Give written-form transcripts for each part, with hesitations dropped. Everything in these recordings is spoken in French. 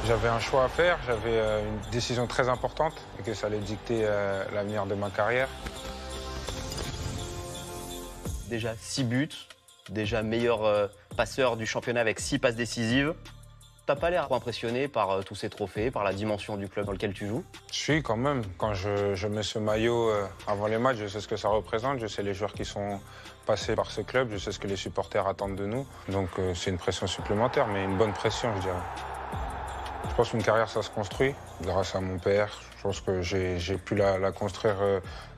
J'avais un choix à faire, j'avais une décision très importante et que ça allait dicter l'avenir de ma carrière. Déjà 6 buts, déjà meilleur passeur du championnat avec 6 passes décisives. T'as pas l'air impressionné par tous ces trophées, par la dimension du club dans lequel tu joues? Je suis quand même, quand je mets ce maillot avant les matchs, je sais ce que ça représente, je sais les joueurs qui sont passés par ce club, je sais ce que les supporters attendent de nous. Donc c'est une pression supplémentaire, mais une bonne pression, je dirais. Je pense qu'une carrière, ça se construit grâce à mon père. Je pense que j'ai pu la construire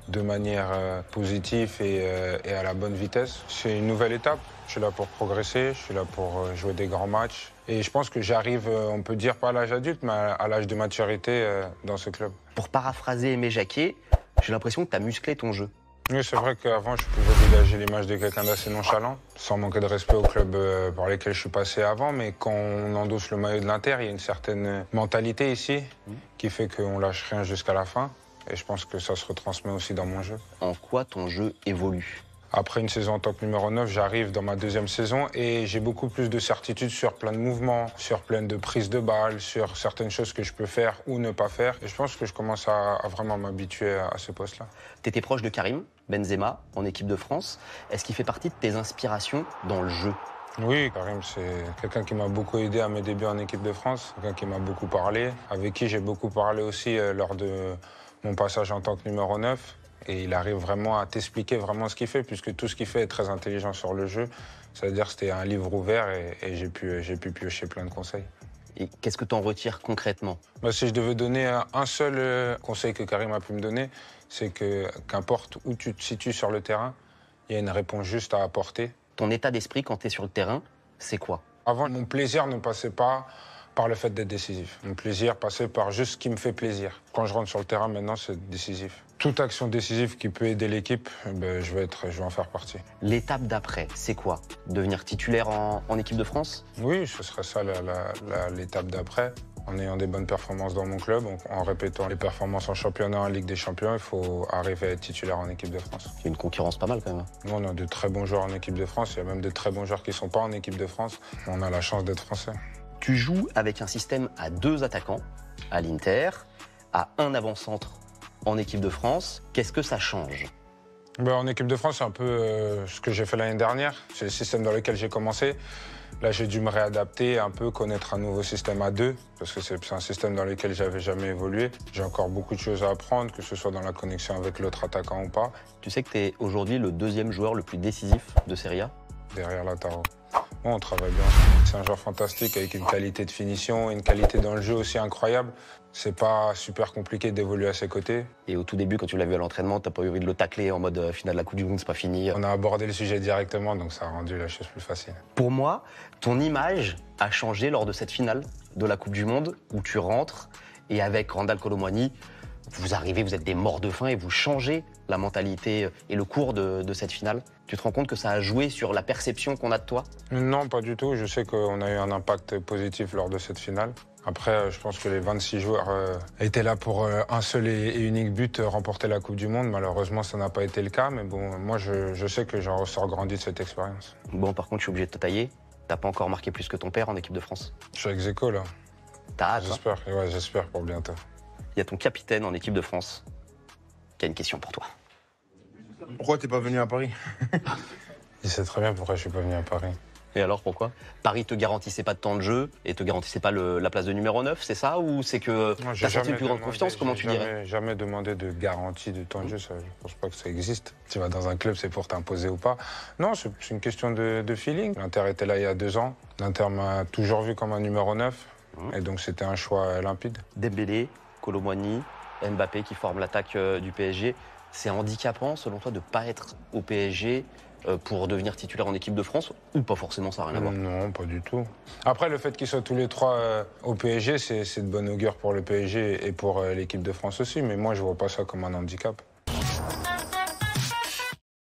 de manière positive et à la bonne vitesse. C'est une nouvelle étape. Je suis là pour progresser, je suis là pour jouer des grands matchs. Et je pense que j'arrive, on peut dire pas à l'âge adulte, mais à l'âge de maturité dans ce club. Pour paraphraser Aimé Jacquet, j'ai l'impression que t'as musclé ton jeu. Oui, c'est vrai qu'avant, je pouvais dégager l'image de quelqu'un d'assez nonchalant, sans manquer de respect au club par lesquels je suis passé avant. Mais quand on endosse le maillot de l'Inter, il y a une certaine mentalité ici qui fait qu'on lâche rien jusqu'à la fin. Et je pense que ça se retransmet aussi dans mon jeu. En quoi ton jeu évolue? Après une saison en tant que numéro 9, j'arrive dans ma deuxième saison et j'ai beaucoup plus de certitude sur plein de mouvements, sur plein de prises de balles, sur certaines choses que je peux faire ou ne pas faire. Et je pense que je commence à vraiment m'habituer à ce poste-là. Tu étais proche de Karim Benzema en équipe de France. Est-ce qu'il fait partie de tes inspirations dans le jeu? Oui, Karim, c'est quelqu'un qui m'a beaucoup aidé à mes débuts en équipe de France, quelqu'un qui m'a beaucoup parlé, avec qui j'ai beaucoup parlé aussi lors de mon passage en tant que numéro 9. Et il arrive vraiment à t'expliquer vraiment ce qu'il fait, puisque tout ce qu'il fait est très intelligent sur le jeu. C'est-à-dire que c'était un livre ouvert et j'ai pu piocher plein de conseils. Et qu'est-ce que tu en retires concrètement? Si je devais donner un seul conseil que Karim a pu me donner, c'est que qu'importe où tu te situes sur le terrain, il y a une réponse juste à apporter. Ton état d'esprit quand tu es sur le terrain, c'est quoi? Avant, mon plaisir ne passait pas par le fait d'être décisif. Mon plaisir passait par juste ce qui me fait plaisir. Quand je rentre sur le terrain, maintenant, c'est décisif. Toute action décisive qui peut aider l'équipe, je vais en faire partie. L'étape d'après, c'est quoi? Devenir titulaire en équipe de France? Oui, ce serait ça l'étape d'après. En ayant des bonnes performances dans mon club, en répétant les performances en championnat, en Ligue des Champions, il faut arriver à être titulaire en équipe de France. Il y a une concurrence pas mal quand même. Nous, on a de très bons joueurs en équipe de France. Il y a même de très bons joueurs qui ne sont pas en équipe de France. On a la chance d'être français. Tu joues avec un système à 2 attaquants à l'Inter, à un avant-centre en équipe de France. Qu'est-ce que ça change? En équipe de France, c'est un peu ce que j'ai fait l'année dernière. C'est le système dans lequel j'ai commencé. Là, j'ai dû me réadapter, un peu connaître un nouveau système à 2, parce que c'est un système dans lequel j'avais jamais évolué. J'ai encore beaucoup de choses à apprendre, que ce soit dans la connexion avec l'autre attaquant ou pas. Tu sais que tu es aujourd'hui le 2e joueur le plus décisif de Serie A? Derrière Lautaro. Bon, on travaille bien. C'est un joueur fantastique avec une qualité de finition, une qualité dans le jeu aussi incroyable. C'est pas super compliqué d'évoluer à ses côtés. Et au tout début, quand tu l'as vu à l'entraînement, t'as pas eu envie de le tacler en mode finale de la Coupe du Monde, c'est pas fini? On a abordé le sujet directement, donc ça a rendu la chose plus facile. Pour moi, ton image a changé lors de cette finale de la Coupe du Monde où tu rentres et avec Randal Kolo Muani, vous arrivez, vous êtes des morts de faim et vous changez la mentalité et le cours de cette finale. Tu te rends compte que ça a joué sur la perception qu'on a de toi? Non, pas du tout. Je sais qu'on a eu un impact positif lors de cette finale. Après, je pense que les 26 joueurs étaient là pour un seul et unique but, remporter la Coupe du Monde. Malheureusement, ça n'a pas été le cas. Mais bon, moi, je sais que j'en ressors grandi de cette expérience. Bon, par contre, je suis obligé de te tailler. T'as pas encore marqué plus que ton père en équipe de France? Je suis ex aequo, là. T'as hâte? J'espère, ouais, j'espère pour bientôt. Il y a ton capitaine en équipe de France qui a une question pour toi. Pourquoi t'es pas venu à Paris? Il sait très bien pourquoi je suis pas venu à Paris. Et alors, pourquoi? Paris te garantissait pas de temps de jeu et te garantissait pas la place de numéro 9, c'est ça? Ou c'est que t'as senti une plus grande confiance? Comment tu dirais? Jamais demandé de garantie de temps de jeu, ça, je pense pas que ça existe. Tu vas dans un club, c'est pour t'imposer ou pas. Non, c'est une question de feeling. L'Inter était là il y a 2 ans. L'Inter m'a toujours vu comme un numéro 9. Et donc c'était un choix limpide. Dembélé, Kolo Muani, Mbappé qui forment l'attaque du PSG. C'est handicapant, selon toi, de ne pas être au PSG pour devenir titulaire en équipe de France? Ou pas forcément, ça n'a rien à voir? Non, pas du tout. Après, le fait qu'ils soient tous les 3 au PSG, c'est de bonne augure pour le PSG et pour l'équipe de France aussi. Mais moi, je vois pas ça comme un handicap.